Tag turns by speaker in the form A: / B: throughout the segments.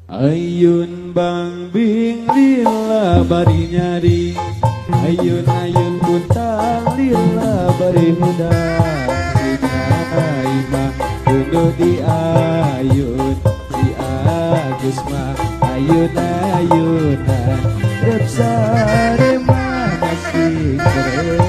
A: Ayun bang bing lila bari nyari, ayun ayun puntang lila bari hudang, dinai mah kudu di ayun, si Agus mah ayun ayunan, rep sare mah masih keren.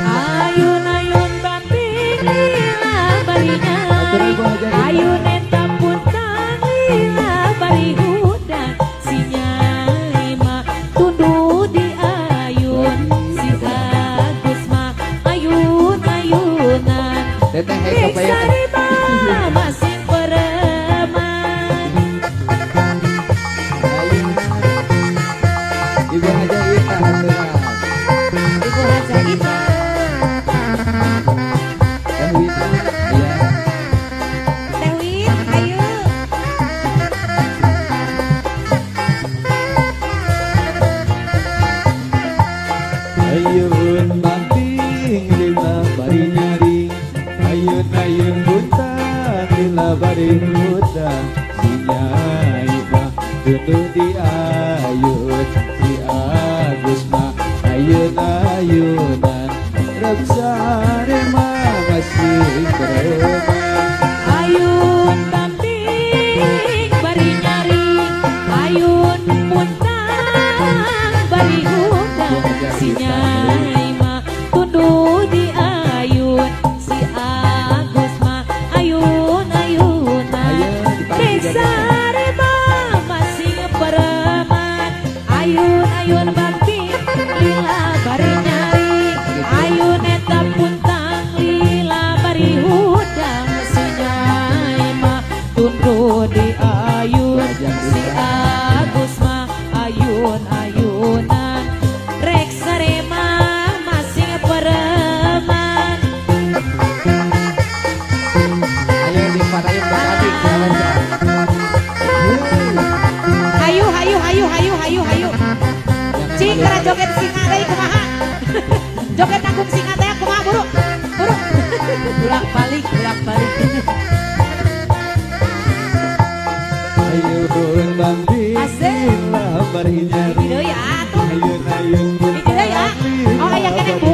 B: Ayun ayun bang bing lila bari nyari, ayun eta puntang lila bari hudang, si Nyai mah tundu di ayun, si Agus mah ayun ayunan,
C: Teteh
B: Rek
C: kebayang.
B: sari mah masih pereman.
C: Ibu aja Ita aturan.
B: Ibu Raja Ita.
C: Teh Wita. Iya.
B: Teh Win, ayo.
A: Ayun banting lila bari nyari, ayun ayun buntang lila bari hudang, si Nyai mah kudu di ayun, si Agus mah ayun ayunan, rep sare mah masih keren.
B: Ayun tamping bari nyari, ayun puntang bari hudang, si Nyai mah tundu di ayun, si Agus mah ayun ayunan, Rek sare mah masih pereman. Ayun ayun bamping lila bari nyari, ayun eta puntang lila bari hudang, si Nyai mah tundu di ayun, si Agus mah ayun ayunan, Rek sare mah masih pereman.
C: Ayo di padayon beradik jalan jalan.
B: Hayu hayu hayu hayu hayu hayu. Cing kera joget singa deui kumaha? Joget nanggung singa teh kumaha buru? Buru. Bolak balik bolak balik.
A: Ayun banting
B: Asik.
A: lila bari nyari,
B: Gitu ya tuh.
A: ayun ayun
B: Gitu ya. Oh kayak kene Bu.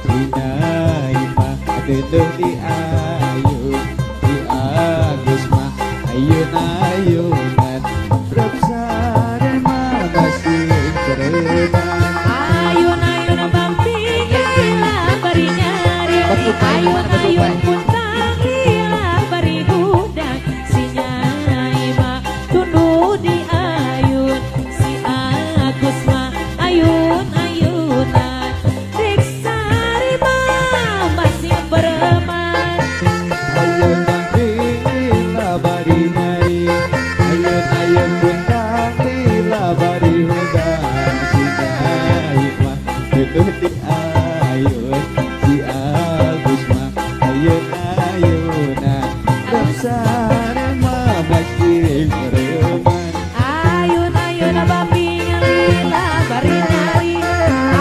A: Dinai mah tundu di ayun, di Agus mah ayun ayunan, rep sare mah masih keren.
B: Ayun ayun bamping lila bari nyari, ayun ayun puntang lila bari hudang, si Nyai mah tundu di ayun, si Agus mah ayun ayunan, Rek sari mah masih bereman.
A: Ayun banting lila bari nyari, ayun ayun puntang lila bari hudang, si Nyai mah tundu di ayun, si Agus mah ayun ayunan, rep sare mah masih keren.
B: Ayun ayun bamping lila bari nyari,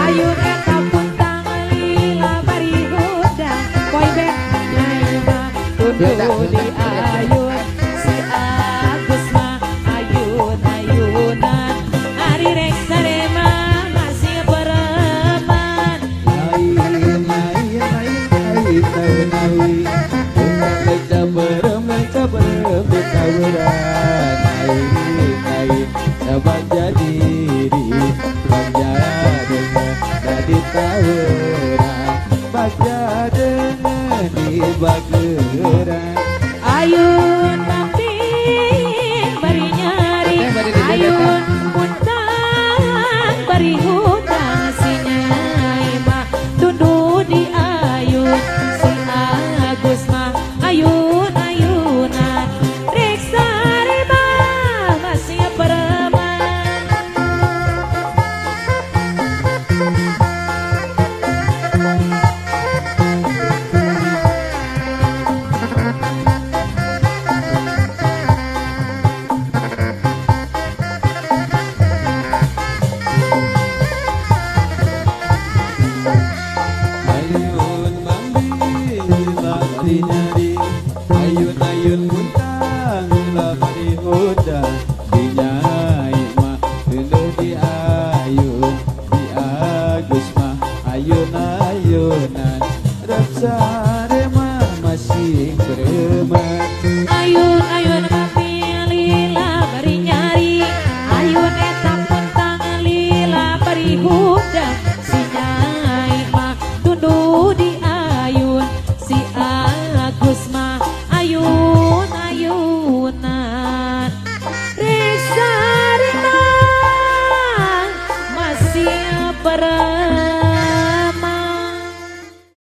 B: ayun eta puntang lila bari hudang, boyband Nyai mah tundu di ayun, si Agus mah ayun ayunan, Ari Rek sare mah masih bereman.
A: Lain lain lain lain tawi, leca berem taburan, lain lain sahabat jadi diri, jadi jadi taburan, baca dengan di bageran.
B: Ayun bamping bari nyari, ayun puntang bari hudang, si Nyai mah tundu di ayun, si Agus mah ayun ayunan, Rek sare mah masih pereman.
A: ayunan Raksa remah masih beremat
B: Ayun-ayun lila bari nyari Ayun eta puntang lila bari hudang